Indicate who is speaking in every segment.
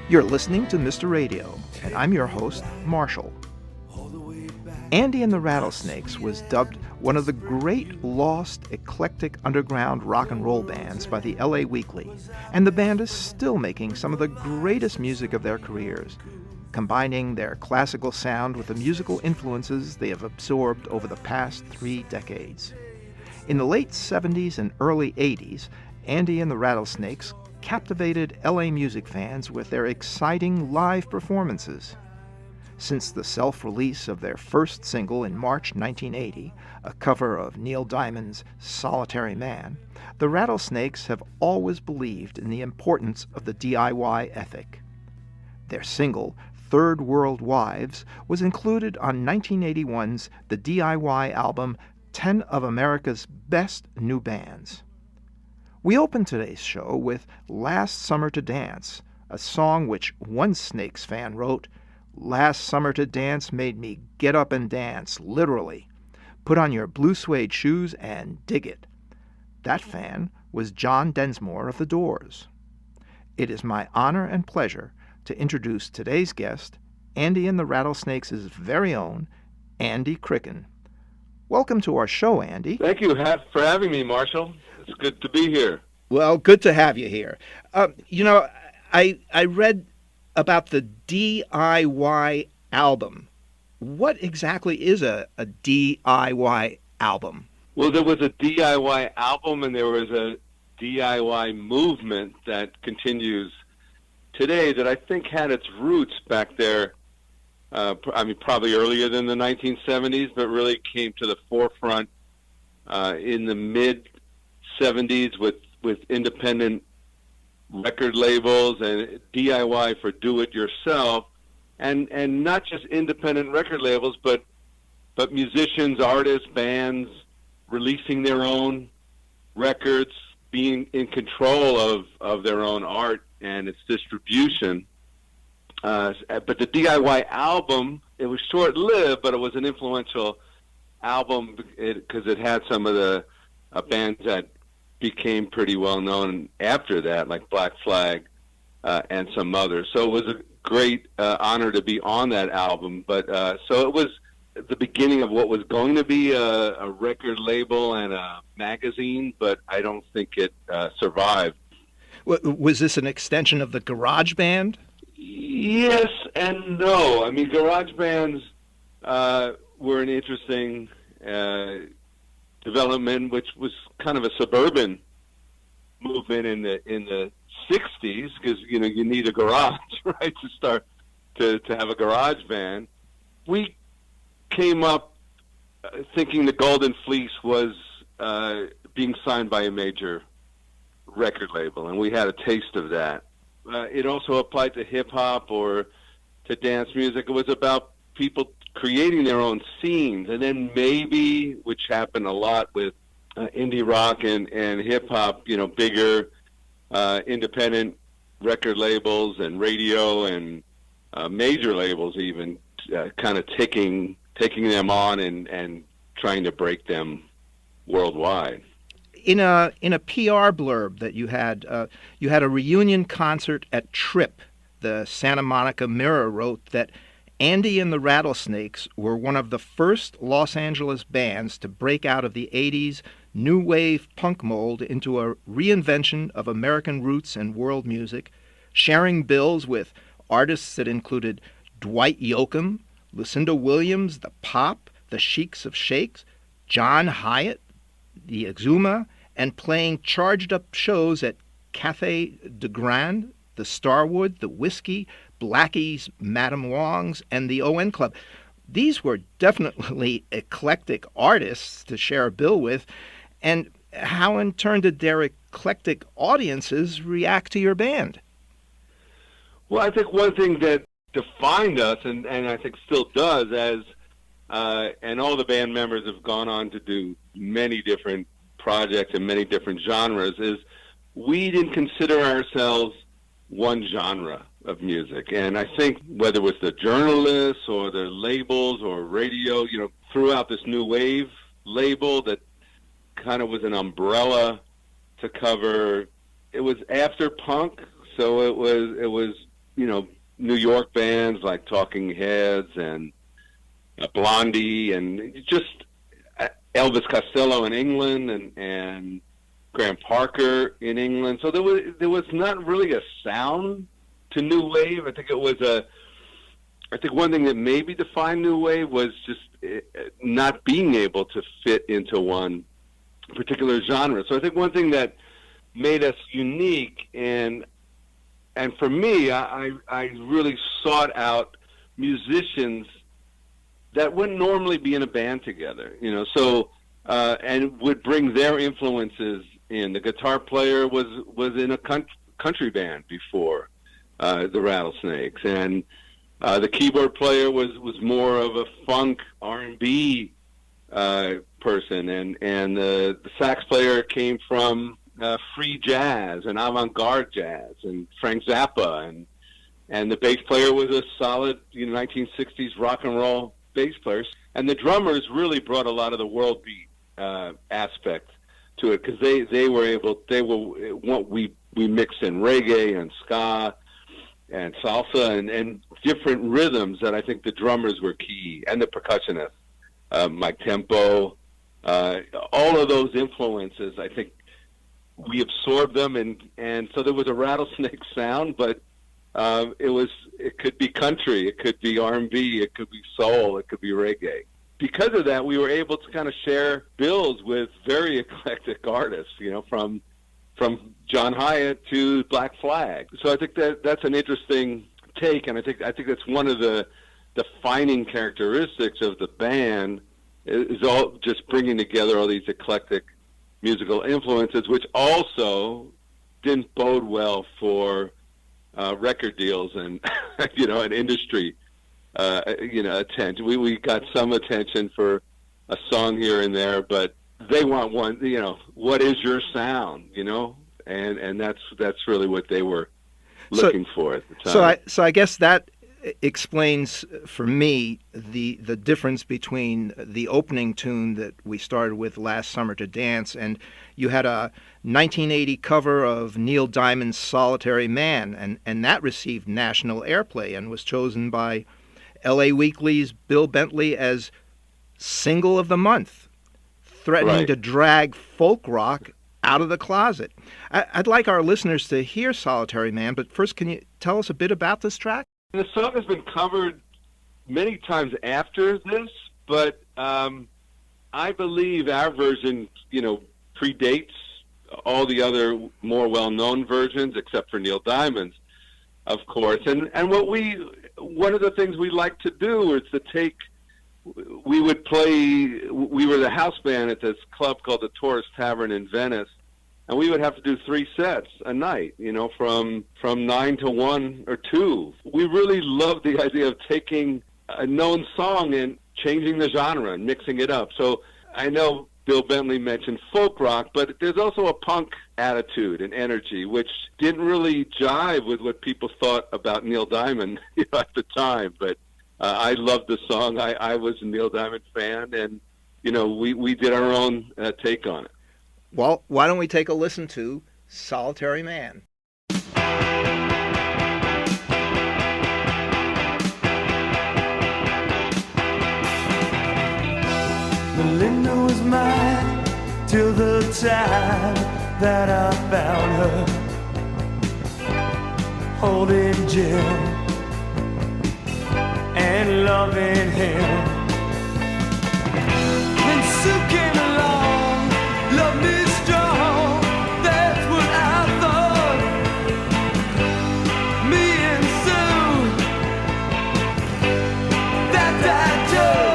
Speaker 1: You're listening to Mr. Radio, and I'm your host, Marshall. Andy and the Rattlesnakes was dubbed one of the great lost eclectic underground rock and roll bands by the LA Weekly, and the band is still making some of the greatest music of their careers, combining their classical sound with the musical influences they have absorbed over the past 3 decades. In the late 70s and early 80s, Andy and the Rattlesnakes captivated LA music fans with their exciting live performances. Since the self-release of their first single in March 1980, a cover of Neil Diamond's Solitary Man, the Rattlesnakes have always believed in the importance of the DIY ethic. Their single, Third World Wives, was included on 1981's The DIY album 10 of America's Best New Bands. We open today's show with Last Summer to Dance, a song which one Snakes fan wrote, "Last summer to dance made me get up and dance, literally. Put on your blue suede shoes and dig it." That fan was John Densmore of The Doors. It is my honor and pleasure to introduce today's guest, Andy and the Rattlesnakes' very own Andy Krikun. Welcome to our show, Andy.
Speaker 2: Thank you for having me, Marshall. It's good to be here.
Speaker 1: Well, good to have you here. I read about the DIY album. What exactly is a DIY album?
Speaker 2: Well, there was a DIY album and there was a DIY movement that continues today that I think had its roots back there, probably earlier than the 1970s, but really came to the forefront in the mid-70s with independent record labels and DIY for do-it-yourself, and not just independent record labels, but musicians, artists, bands releasing their own records, being in control of their own art and its distribution. But the DIY album, it was short-lived, but it was an influential album because it had some of the bands that became pretty well known after that, like Black Flag and some others. So it was a great honor to be on that album. But so it was the beginning of what was going to be a record label and a magazine, but I don't think it survived.
Speaker 1: Was this an extension of the garage band?
Speaker 2: Yes and no. I mean, garage bands were an interesting development, which was kind of a suburban movement in the 60s, because you need a garage, right, to start to have a garage band. We came up thinking the Golden Fleece was being signed by a major record label, and we had a taste of that. It also applied to hip-hop or to dance music. It was about people creating their own scenes, and then maybe, which happened a lot with indie rock and hip-hop, bigger independent record labels and radio and major labels even kind of taking them on and trying to break them worldwide.
Speaker 1: In a PR blurb that you had a reunion concert at Trip. The Santa Monica Mirror wrote that Andy and the Rattlesnakes were one of the first Los Angeles bands to break out of the 80s new wave punk mold into a reinvention of American roots and world music, sharing bills with artists that included Dwight Yoakam, Lucinda Williams, The Pop, The Sheiks of Shakes, John Hyatt, the Exuma, and playing charged-up shows at Café de Grand, the Starwood, the Whiskey, Blackie's, Madame Wong's, and the ON Club. These were definitely eclectic artists to share a bill with. And how in turn did their eclectic audiences react to your band?
Speaker 2: Well, I think one thing that defined us, and I think still does, and all the band members have gone on to do many different projects in many different genres, is we didn't consider ourselves one genre of music. And I think whether it was the journalists or the labels or radio, threw out this new wave label that kind of was an umbrella to cover. It was after punk, so it was New York bands like Talking Heads and Blondie, and just Elvis Costello in England, and Graham Parker in England. So there was not really a sound to new wave. I think one thing that maybe defined new wave was just not being able to fit into one particular genre. So I think one thing that made us unique, and for me, I really sought out musicians that wouldn't normally be in a band together, and would bring their influences in. The guitar player was in a country band before the Rattlesnakes, and the keyboard player was more of a funk R&B person, and the sax player came from free jazz and avant-garde jazz and Frank Zappa, and the bass player was a solid 1960s rock and roll bass player, and the drummers really brought a lot of the world beat aspect to it, because we mixed in reggae and ska and salsa and different rhythms that I think the drummers were key, and the percussionists, Mike Tempo, all of those influences. I think we absorbed them, and so there was a Rattlesnake sound, but it could be country, it could be R&B, it could be soul, it could be reggae. Because of that, we were able to kind of share bills with very eclectic artists, from John Hyatt to Black Flag. So I think that's an interesting take, and I think that's one of the defining characteristics of the band is all just bringing together all these eclectic musical influences, which also didn't bode well for record deals and and industry attention. We got some attention for a song here and there, but they want one. What is your sound? And that's really what they were looking for at the time.
Speaker 1: So I guess that explains for me the difference between the opening tune that we started with, Last Summer to Dance, and you had a 1980 cover of Neil Diamond's Solitary Man, and that received national airplay and was chosen by L.A. Weekly's Bill Bentley as Single of the Month, threatening to drag folk rock out of the closet. I'd like our listeners to hear Solitary Man, but first, can you tell us a bit about this track?
Speaker 2: The song has been covered many times after this, but I believe our version, predates all the other more well-known versions, except for Neil Diamond's, of course. And one of the things we like to do is we were the house band at this club called the Tourist Tavern in Venice, and we would have to do 3 sets a night, from 9 to 1 or 2. We really loved the idea of taking a known song and changing the genre and mixing it up. So I know Bill Bentley mentioned folk rock, but there's also a punk attitude and energy, which didn't really jive with what people thought about Neil Diamond at the time. But I loved the song. I was a Neil Diamond fan, and we did our own take on it.
Speaker 1: Well, why don't we take a listen to Solitary Man?
Speaker 3: Melinda was mine till the time that I found her holding Jim and loving him. Then Sue came along, loved me strong, that's what I thought. Me and Sue, that I told.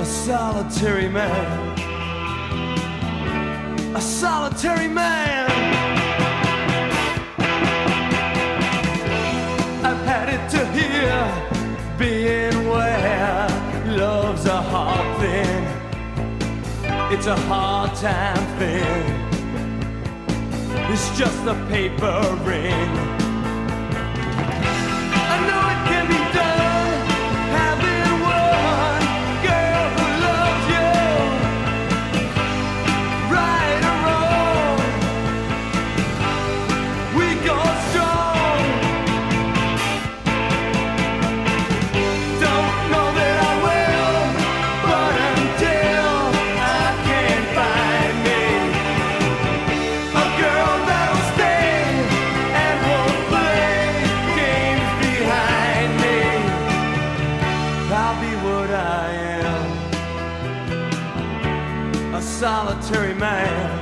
Speaker 3: Solitary man, a solitary man. I've had it to hear, being where love's a hard thing. It's a hard time thing. It's just a paper ring. I know it can be done. Having one girl who loves you, right or wrong, we go strong. Don't know that I will, but until I can find me a girl that'll stay and won't play games behind me, I'll be what I am, a solitary man,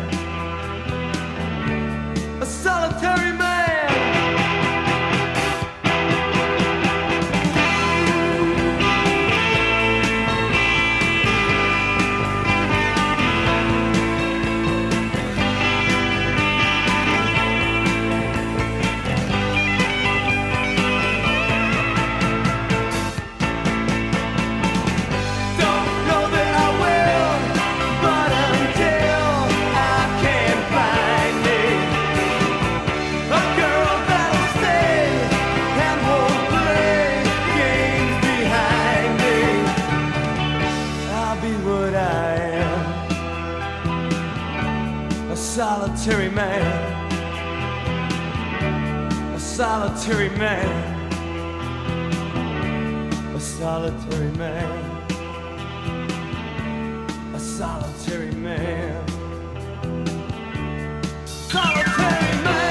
Speaker 3: a solitary man. Don't know that I will, but until I can find me a girl that'll stay and won't play games behind me, I'll be what I am, a solitary man, a solitary man, a solitary man, a solitary man, solitary man,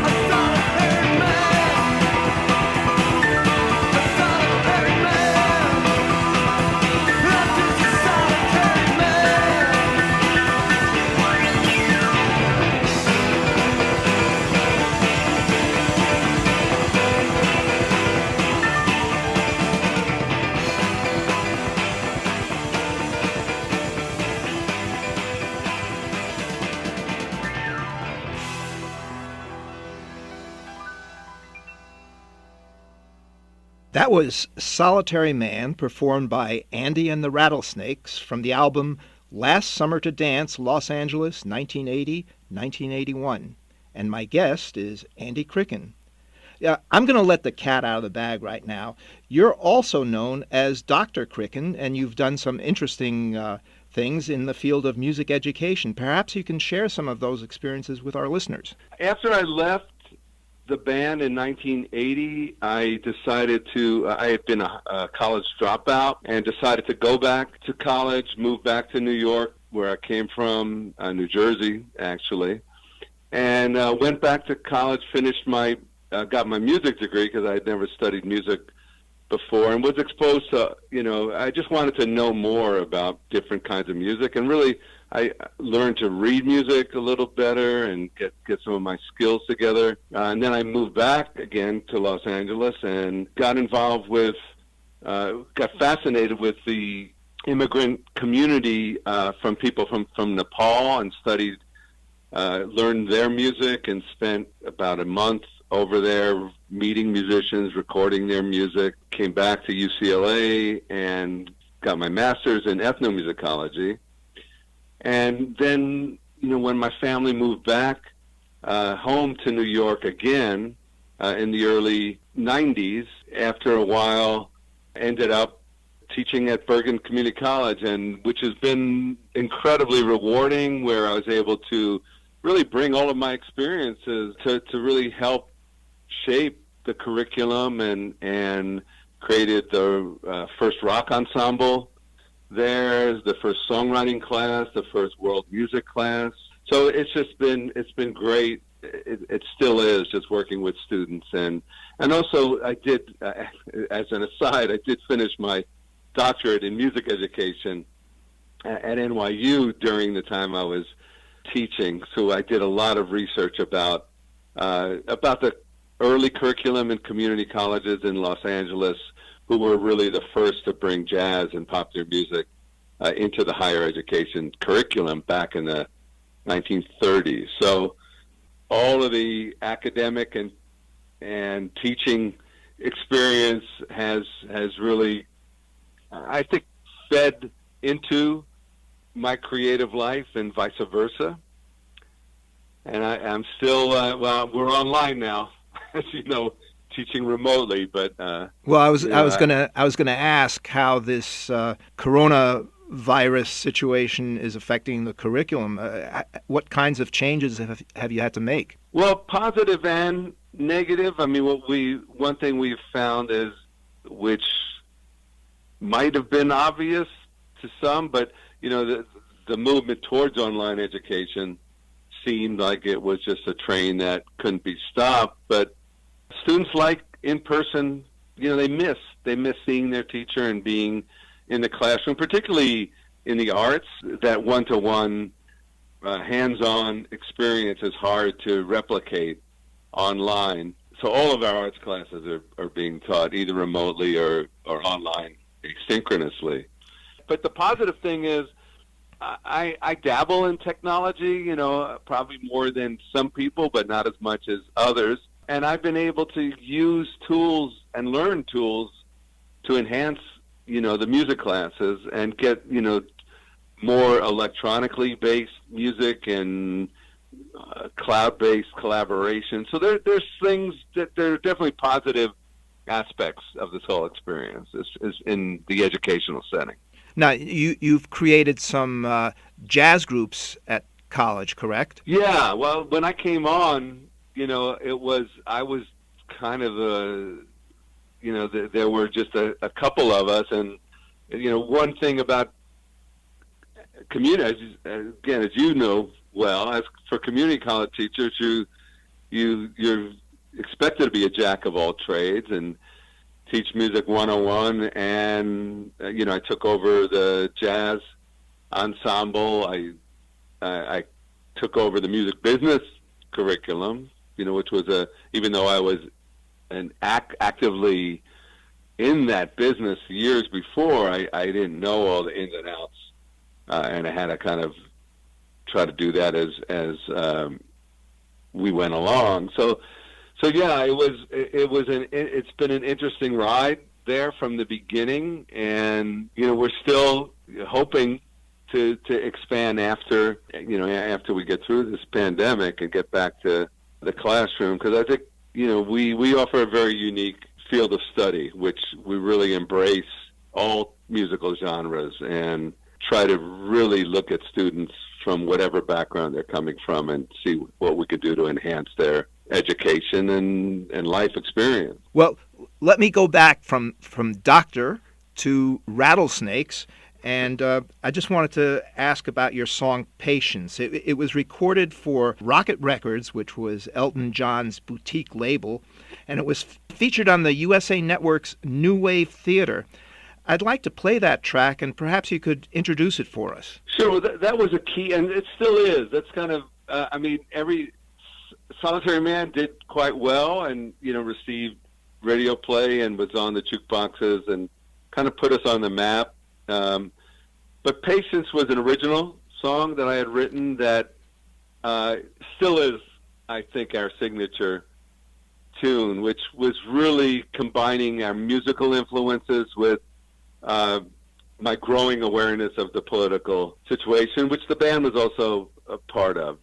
Speaker 3: a solitary man, a solitary man, life is a solitary man.
Speaker 1: That was Solitary Man, performed by Andy and the Rattlesnakes from the album Last Summer to Dance, Los Angeles, 1980-1981. And my guest is Andy Krikun. Yeah, I'm going to let the cat out of the bag right now. You're also known as Dr. Krikun, and you've done some interesting things in the field of music education. Perhaps you can share some of those experiences with our listeners.
Speaker 2: After I left the band in 1980, I decided to, I had been a college dropout and decided to go back to college, move back to New York, where I came from, New Jersey, actually, and went back to college, finished got my music degree because I had never studied music before, and was exposed to, I just wanted to know more about different kinds of music, and really I learned to read music a little better and get some of my skills together. And then I moved back again to Los Angeles and got involved with, got fascinated with the immigrant community from people from Nepal, and studied, learned their music, and spent about a month over there meeting musicians, recording their music. Came back to UCLA and got my master's in ethnomusicology. And then, when my family moved back home to New York again in the early 90s, after a while, ended up teaching at Bergen Community College, and which has been incredibly rewarding, where I was able to really bring all of my experiences to really help shape the curriculum, and created the first rock ensemble there, the first songwriting class, the first world music class. So it's been great. It still is, just working with students. And also I did, as an aside, I did finish my doctorate in music education at NYU during the time I was teaching. So I did a lot of research about the early curriculum in community colleges in Los Angeles, who were really the first to bring jazz and popular music into the higher education curriculum back in the 1930s. So all of the academic and teaching experience has really, I think, fed into my creative life and vice versa. And I'm still, well, we're online now, as you know, teaching remotely, but
Speaker 1: Well, I was
Speaker 2: you
Speaker 1: I
Speaker 2: know,
Speaker 1: was gonna ask how this coronavirus situation is affecting the curriculum. What kinds of changes have you had to make?
Speaker 2: well, positive and negative. I mean, one thing we've found is, which might have been obvious to some, but the movement towards online education seemed like it was just a train that couldn't be stopped. But students like in person. They miss seeing their teacher and being in the classroom, particularly in the arts. That one-to-one, hands-on experience is hard to replicate online. So all of our arts classes are being taught either remotely or online asynchronously. But the positive thing is, I dabble in technology, probably more than some people, but not as much as others. And I've been able to use tools and learn tools to enhance, the music classes and get, more electronically based music and cloud-based collaboration. So there's things that there are definitely positive aspects of this whole experience is in the educational setting.
Speaker 1: Now, you've created some jazz groups at college, correct?
Speaker 2: Yeah, well, when I came on, I was kind of there were just a couple of us, and one thing about community, again, as you know well, as for community college teachers, you're expected to be a jack of all trades and teach music 101, and I took over the jazz ensemble. I took over the music business curriculum, which was even though I was actively in that business years before, I didn't know all the ins and outs, and I had to kind of try to do that as we went along. So yeah, it's been an interesting ride there from the beginning, and we're still hoping to expand after we get through this pandemic and get back to the classroom, because I think we offer a very unique field of study, which we really embrace all musical genres and try to really look at students from whatever background they're coming from and see what we could do to enhance their education and life experience.
Speaker 1: Well, let me go back from Doctor to Rattlesnakes, and I just wanted to ask about your song Patience. It was recorded for Rocket Records, which was Elton John's boutique label, and it was featured on the USA Network's New Wave Theater. I'd like to play that track, and perhaps you could introduce it for us.
Speaker 2: Sure, that was a key, and it still is. That's kind of, every Solitary Man did quite well and, received radio play and was on the jukeboxes and kind of put us on the map. But Patience was an original song that I had written that still is, I think, our signature tune, which was really combining our musical influences with my growing awareness of the political situation, which the band was also a part of.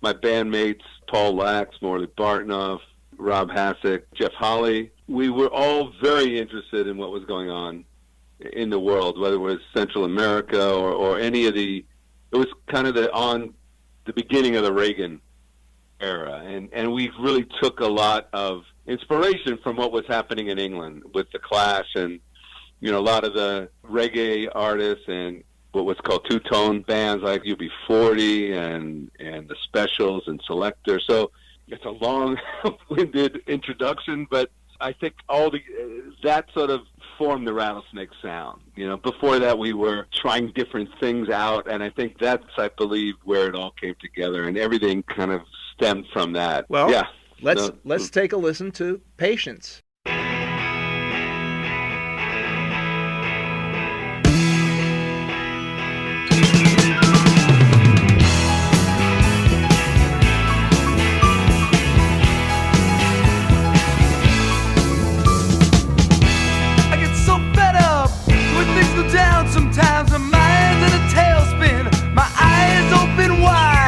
Speaker 2: My bandmates, Paul Lax, Morley Bartnoff, Rob Hasek, Jeff Holley, we were all very interested in what was going on in the world, whether it was Central America or any of it was kind of the beginning of the Reagan era. And we really took a lot of inspiration from what was happening in England with the Clash and, a lot of the reggae artists and what was called two-tone bands like UB40 and the Specials and Selector. So it's a long-winded introduction, but I think that sort of formed the Rattlesnake sound. Before that we were trying different things out, and I think that's, I believe, where it all came together, and everything kind of stemmed from that.
Speaker 1: Well,
Speaker 2: yeah.
Speaker 1: Let's take a listen to Patience.
Speaker 3: I get so fed up with things go down sometimes. My mind's in a tailspin, my eyes open wide.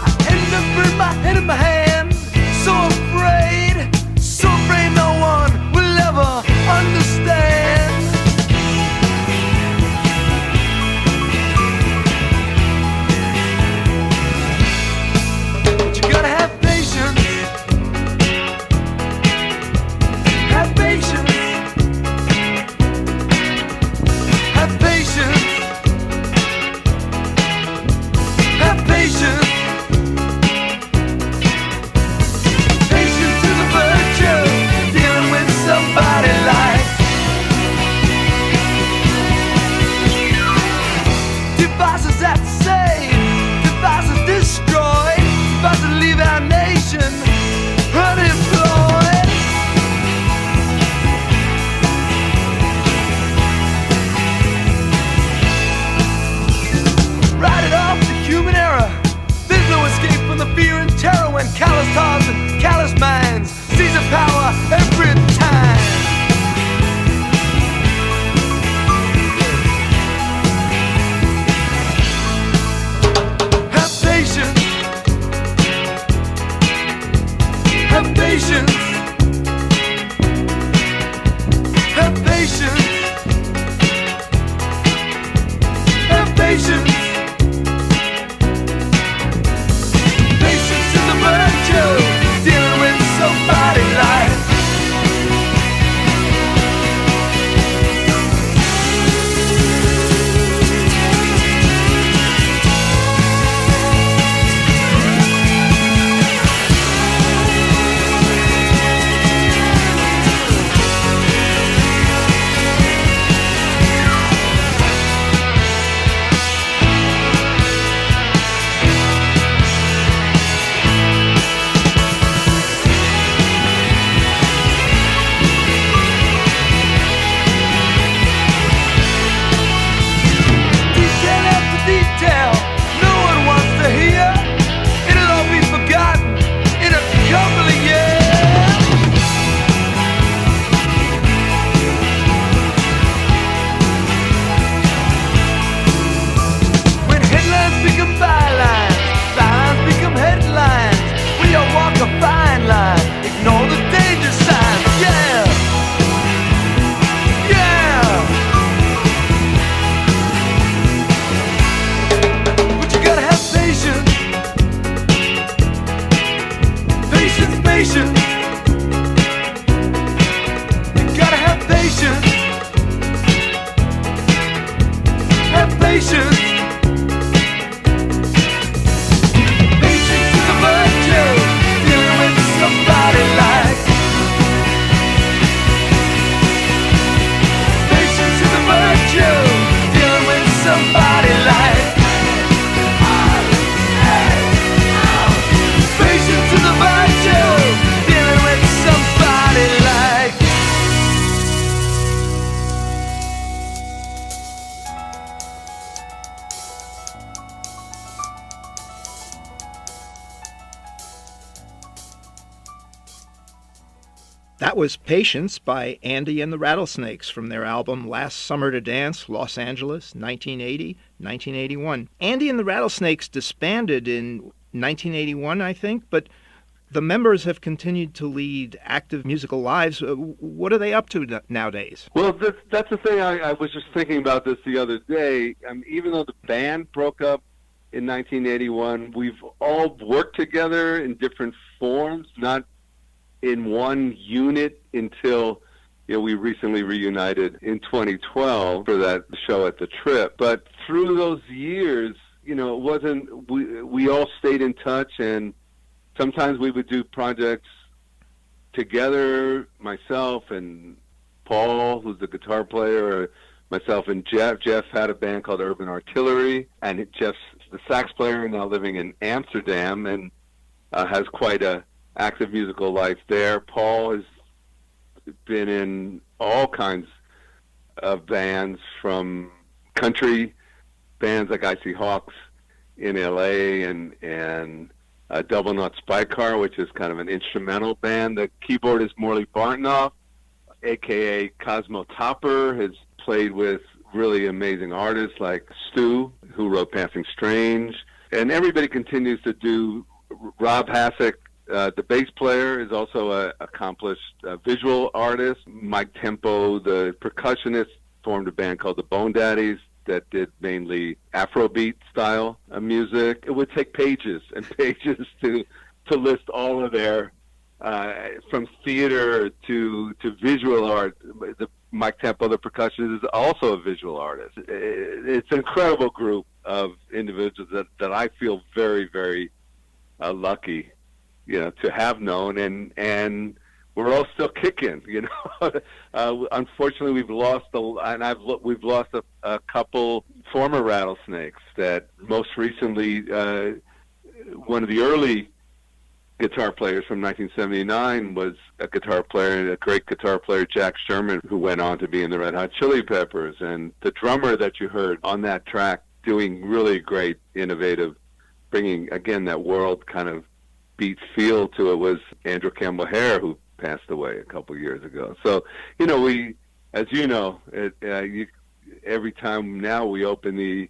Speaker 3: I end up with my head in my hand, so afraid no one will ever understand. But you gotta have patience. Have patience. Have patience. Have patience. Patience is a virtue, dealing with somebody like. Devices that save, devices destroy, devices leave our nation unemployed. Write it off the human error. There's no escape from the fear and terror when callous hearts and callous minds seize the power every time. Have patience. Have patience. Have patience. Have patience. Patience is a virtue, dealing with somebody like. Detail after detail, no one wants to hear. It'll all be forgotten in a couple of years. When headlines become bylines, bylines become headlines, we all walk a fine line, ignore the danger signs. Yeah, yeah. But you gotta have patience. Patience, patience. You gotta have patience. Have patience. Patience is a virtue, dealing with somebody like. Patience is a virtue, dealing with somebody like. Patience is a virtue, dealing with somebody like.
Speaker 1: That was Patience by Andy and the Rattlesnakes from their album Last Summer to Dance, Los Angeles, 1980-1981. Andy and the Rattlesnakes disbanded in 1981, I think, but the members have continued to lead active musical lives. What are they up to nowadays?
Speaker 2: Well, that's the thing. I was just thinking about this the other day. Even though the band broke up in 1981, we've all worked together in different forms, not in one unit until we recently reunited in 2012 for that show at the Trip. But through those years, it wasn't. We all stayed in touch, and sometimes we would do projects together. Myself and Paul, who's the guitar player, or myself and Jeff. Jeff had a band called Urban Artillery, and Jeff's the sax player, now living in Amsterdam, and has quite a active musical life there. Paul has been in all kinds of bands, from country bands like Icy Hawks in LA and Double Knot Spy Car, which is kind of an instrumental band. The keyboard is Morley Bartnoff, a.k.a. Cosmo Topper, has played with really amazing artists like Stu, who wrote Passing Strange. And everybody continues to do. Rob Hasek, the bass player, is also an accomplished visual artist. Mike Tempo, the percussionist, formed a band called the Bone Daddies that did mainly Afrobeat style of music. It would take pages and pages to list all of their, from theater to visual art. Mike Tempo, the percussionist, is also a visual artist. It's an incredible group of individuals that I feel very, very lucky, to have known, and we're all still kicking. Unfortunately, we've lost a couple former Rattlesnakes. That most recently, one of the early guitar players from 1979 was a great guitar player, Jack Sherman, who went on to be in the Red Hot Chili Peppers, and the drummer that you heard on that track doing really great, innovative, bringing again that world kind of beat feel to it was Andrew Krikun, who passed away a couple years ago. So, we, as you know, every time now we open the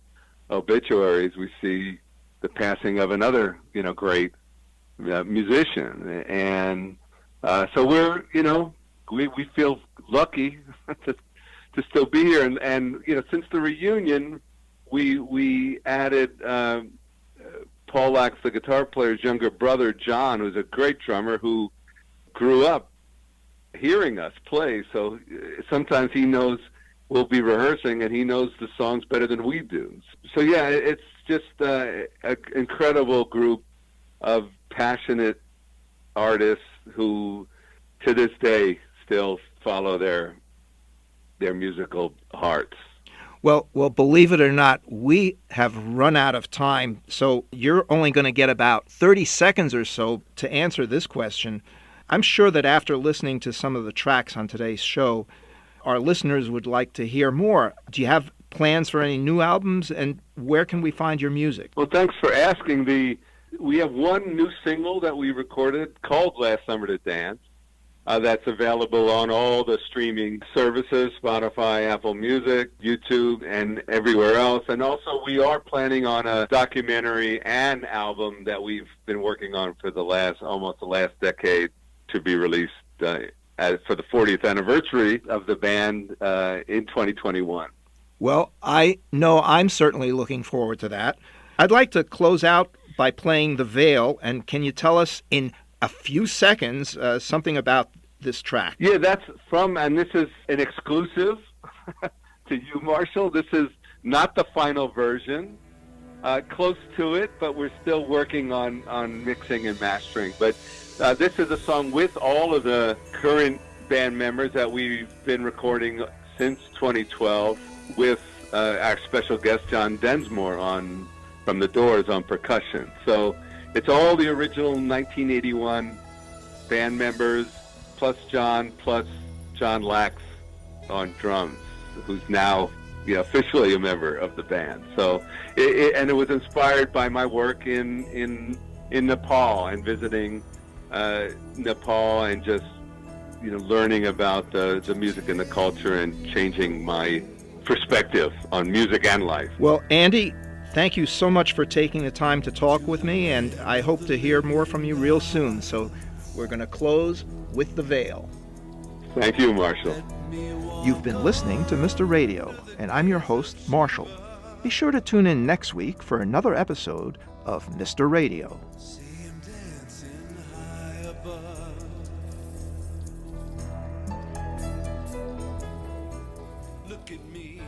Speaker 2: obituaries, we see the passing of another, great musician. And so we're, we feel lucky to still be here. And since the reunion, we added Paul Lax, the guitar player's younger brother, John, who's a great drummer who grew up hearing us play. So sometimes he knows we'll be rehearsing and he knows the songs better than we do. So yeah, it's just an incredible group of passionate artists who to this day still follow their musical hearts.
Speaker 1: Well, believe it or not, we have run out of time, so you're only going to get about 30 seconds or so to answer this question. I'm sure that after listening to some of the tracks on today's show, our listeners would like to hear more. Do you have plans for any new albums, and where can we find your music?
Speaker 2: Well, thanks for asking. We have one new single that we recorded called Last Summer to Dance. That's available on all the streaming services, Spotify, Apple Music, YouTube, and everywhere else. And also, we are planning on a documentary and album that we've been working on for almost the last decade to be released for the 40th anniversary of the band in 2021.
Speaker 1: Well, I know I'm certainly looking forward to that. I'd like to close out by playing The Veil, and can you tell us in a few seconds something about this track?
Speaker 2: Yeah, and this is an exclusive to you, Marshall. This is not the final version. Close to it, but we're still working on mixing and mastering. But this is a song with all of the current band members that we've been recording since 2012 with our special guest, John Densmore, from The Doors on percussion. So it's all the original 1981 band members, plus John Lax on drums, who's now officially a member of the band. So it was inspired by my work in Nepal and visiting Nepal and just learning about the music and the culture and changing my perspective on music and life.
Speaker 1: Well, Andy, thank you so much for taking the time to talk with me, and I hope to hear more from you real soon. So we're going to close with The Veil.
Speaker 2: Thank you, Marshall.
Speaker 1: You've been listening to Mr. Radio, and I'm your host, Marshall. Be sure to tune in next week for another episode of Mr. Radio.
Speaker 3: Look at me.